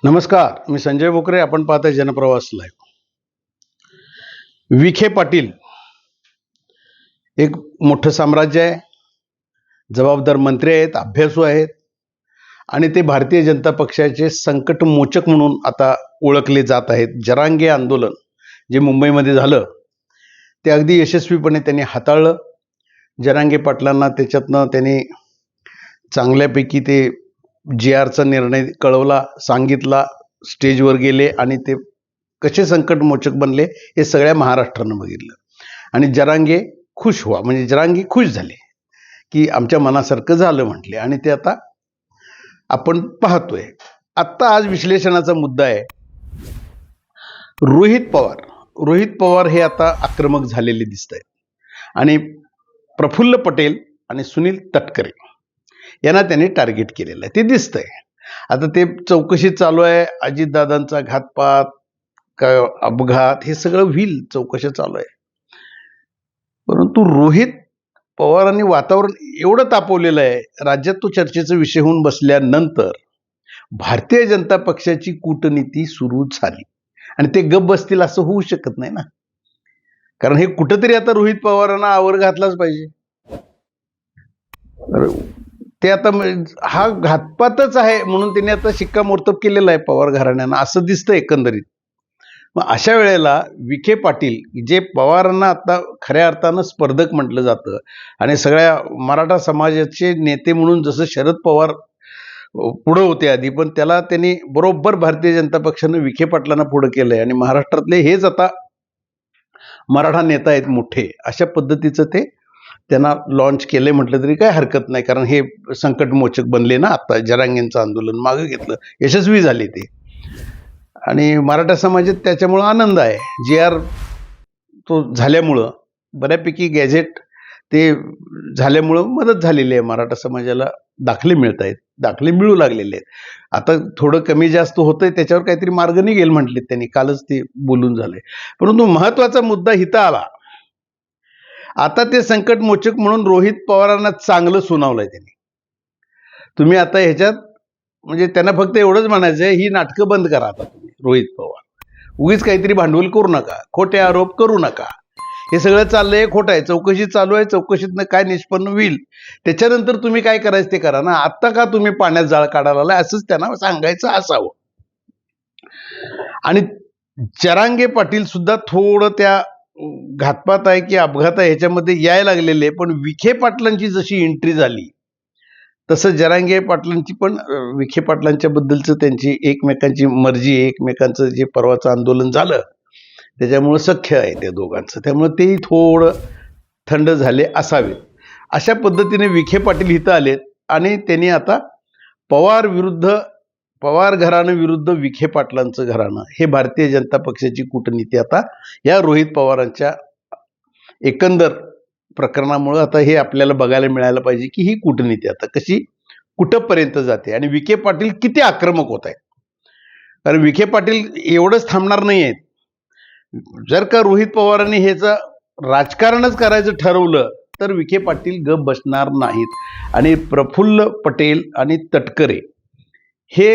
नमस्कार, मी संजय बोकरे. आपण पाहताय जनप्रवास लाईव्ह. विखे पाटील एक मोठं साम्राज्य आहे. जबाबदार मंत्री आहेत, अभ्यासू आहेत आणि ते भारतीय जनता पक्षाचे संकटमोचक म्हणून आता ओळखले जात आहेत. जरांगे आंदोलन जे मुंबईमध्ये झालं ते अगदी यशस्वीपणे त्यांनी हाताळलं. जरांगे पाटलांना त्याच्यातनं त्यांनी चांगल्यापैकी ते GRचा निर्णय कळवला, सांगितला, स्टेजवर गेले आणि ते कसे संकटमोचक बनले हे सगळ्या महाराष्ट्रानं बघितलं. आणि जरांगे खुश व्हा म्हणजे जरांगे खुश झाले की आमच्या मनासारखं झालं म्हटले. आणि ते आता आपण पाहतोय. आत्ता आज विश्लेषणाचा मुद्दा आहे रोहित पवार. रोहित पवार हे आता आक्रमक झालेले दिसत आहेत आणि प्रफुल्ल पटेल आणि सुनील तटकरे यांना त्यांनी टार्गेट केलेलं आहे, ते दिसतंय. आता ते चौकशी चालू आहे. अजितदादांचा घातपात का अपघात हे सगळं होईल, चौकशी चालू आहे. परंतु रोहित पवारांनी वातावरण एवढं तापवलेलं आहे, राज्यात तो चर्चेचा विषय होऊन बसल्यानंतर भारतीय जनता पक्षाची कूटनीती सुरू झाली आणि ते गप बसतील असं होऊ शकत नाही ना. कारण हे कुठंतरी आता रोहित पवारांना आवर घातलाच पाहिजे. ते आता हा घातपातच आहे म्हणून त्यांनी आता शिक्कामोर्तब केलेला आहे पवार घराण्यानं, असं दिसतं एकंदरीत. मग अशा वेळेला विखे पाटील जे पवारांना आता खऱ्या अर्थानं स्पर्धक म्हटलं जातं आणि सगळ्या मराठा समाजाचे नेते म्हणून जसं शरद पवार पुढं होते आधी, पण त्याला त्यांनी बरोबर भारतीय जनता पक्षानं विखे पाटलांना पुढं केलंय आणि महाराष्ट्रातले हेच आता मराठा नेता आहेत मोठे, अशा पद्धतीचं ते त्यांना लॉन्च केलंय म्हटलं तरी काय हरकत नाही. कारण हे संकटमोचक बनले ना. आता जरांगेंचं आंदोलन मागं घेतलं, यशस्वी झाले ते आणि मराठा समाजात त्याच्यामुळं आनंद आहे. GR तो झाल्यामुळं बऱ्यापैकी गॅझेट ते झाल्यामुळं मदत झालेली आहे. मराठा समाजाला दाखले मिळत आहेत, दाखले मिळू लागलेले आहेत. आता थोडं कमी जास्त होतंय, त्याच्यावर काहीतरी मार्ग निघेल म्हटले त्यांनी, कालच ते बोलून झाले. परंतु महत्वाचा मुद्दा हिथं आला. आता ते संकटमोचक म्हणून रोहित पवारांना चांगलं सुनावलंय त्यांनी. तुम्ही आता ह्याच्यात म्हणजे त्यांना फक्त एवढंच म्हणायचं आहे, ही नाटकं बंद करा आता तुम्ही. रोहित पवार उगीच काहीतरी भांडवल करू नका, खोटे आरोप करू नका. हे सगळं चाललंय खोटं आहे, चौकशी चालू आहे, चौकशीतनं काय निष्पन्न होईल त्याच्यानंतर तुम्ही काय करायचं ते करा ना. आत्ता का तुम्ही पाण्यात जाळ काढायला आलाय असंच त्यांना सांगायचं असावं. आणि जरांगे पाटील सुद्धा थोडं त्या घातपात आहे की अपघात आहे ह्याच्यामध्ये यायला लागलेले. पण विखे पाटलांची जशी एंट्री झाली तसं जरांगे पाटलांची पण विखे पाटलांच्या बद्दलचं त्यांची एकमेकांची मर्जी, एकमेकांचं जे परवाचं आंदोलन झालं त्याच्यामुळं सख्य आहे त्या दोघांचं, त्यामुळं तेही थोडं थंड झाले असावेत. अशा पद्धतीने विखे पाटील इथं आलेत आणि त्यांनी आता पवार घराणं विरुद्ध विखे पाटलांचं घराणं हे भारतीय जनता पक्षाची कूटनीती आता या रोहित पवारांच्या एकंदर प्रकरणामुळे आता हे आपल्याला बघायला मिळायला पाहिजे की ही कूटनीती आता कशी कुठंपर्यंत जाते आणि विखे पाटील किती आक्रमक होत आहेत. कारण विखे पाटील एवढंच थांबणार नाही आहेत. जर का रोहित पवारांनी ह्याचं राजकारणच करायचं ठरवलं तर विखे पाटील गप बसणार नाहीत. आणि प्रफुल्ल पटेल आणि तटकरे हे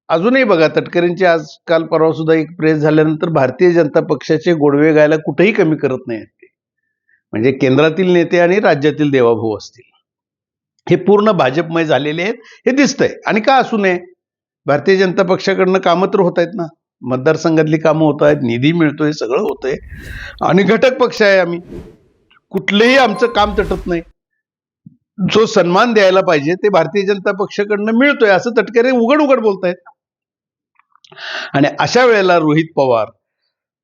अजूनही बघा, तटकरेंची आज काल परवा सुद्धा एक प्रेस झाल्यानंतर भारतीय जनता पक्षाचे गोडवे गायला कुठेही कमी करत नाहीत ते. म्हणजे केंद्रातील नेते आणि राज्यातील देवाभाऊ असतील, हे पूर्ण भाजपमय झालेले आहेत हे दिसतंय. आणि का असू नये, भारतीय जनता पक्षाकडनं कामं तर होत आहेत ना, मतदारसंघातली कामं होत आहेत, निधी मिळतोय, सगळं होतंय आणि घटक पक्ष आहे आम्ही, कुठलेही आमचं काम तटत नाही. जो सन्मान द्यायला पाहिजे ते भारतीय जनता पक्षाकडनं मिळतोय असं तटकरे उघड उघड बोलतायत. आणि अशा वेळेला रोहित पवार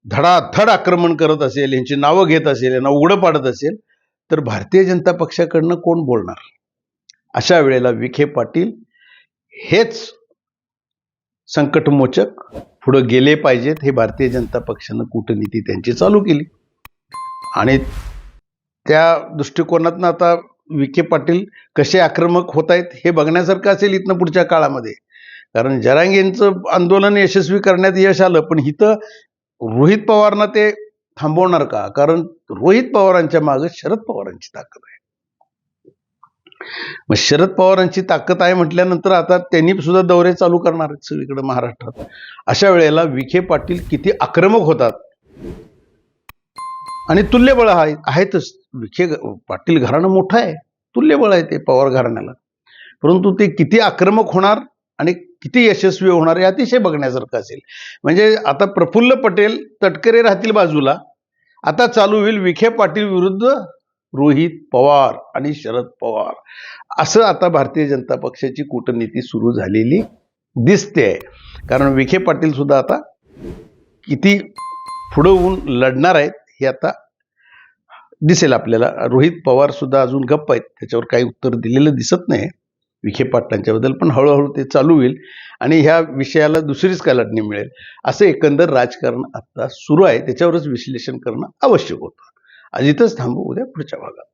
धडाधड आक्रमण करत असेल, यांची नावं घेत असेल, यांना उघडं पाडत असेल तर भारतीय जनता पक्षाकडनं कोण बोलणार. अशा वेळेला विखे पाटील हेच संकटमोचक पुढे गेले पाहिजेत. हे भारतीय जनता पक्षानं कूटनीती त्यांची चालू केली आणि त्या दृष्टिकोनातनं आता विखे पाटील कसे आक्रमक होत आहेत हे बघण्यासारखं असेल इथनं पुढच्या काळामध्ये. कारण जरांगेंचं आंदोलन यशस्वी करण्यात यश आलं, पण इथं रोहित पवारांना ते थांबवणार का? कारण रोहित पवारांच्या मागे शरद पवारांची ताकद आहे. मग शरद पवारांची ताकद आहे म्हटल्यानंतर आता त्यांनी सुद्धा दौरे चालू करणार आहेत सगळीकडे महाराष्ट्रात. अशा वेळेला विखे पाटील किती आक्रमक होतात आणि तुल्यबळ आहेतच. विखे पाटील घराणं मोठं आहे, तुल्यबळ आहे ते पवार घराण्याला, परंतु ते किती आक्रमक होणार आणि किती यशस्वी होणार हे अतिशय बघण्यासारखं असेल. म्हणजे आता प्रफुल्ल पटेल तटकरे राहतील बाजूला, आता चालू होईल विखे पाटील विरुद्ध रोहित पवार आणि शरद पवार, असं आता भारतीय जनता पक्षाची कूटनीती सुरू झालेली दिसते आहे. कारण विखे पाटील सुद्धा आता किती पुढं होऊन लढणार आहेत हे आता दिसेल आपल्याला. रोहित पवार सुद्धा अजून गप्प आहेत, त्याच्यावर काही उत्तर दिलेलं दिसत नाही विखे पाटलांच्याबद्दल, पण हळूहळू ते चालू होईल आणि ह्या विषयाला दुसरीच काय लढणी मिळेल असं एकंदर राजकारण आता सुरू आहे. त्याच्यावरच विश्लेषण करणं आवश्यक होतं. आज इथंच थांबू, उद्या पुढच्या भागात.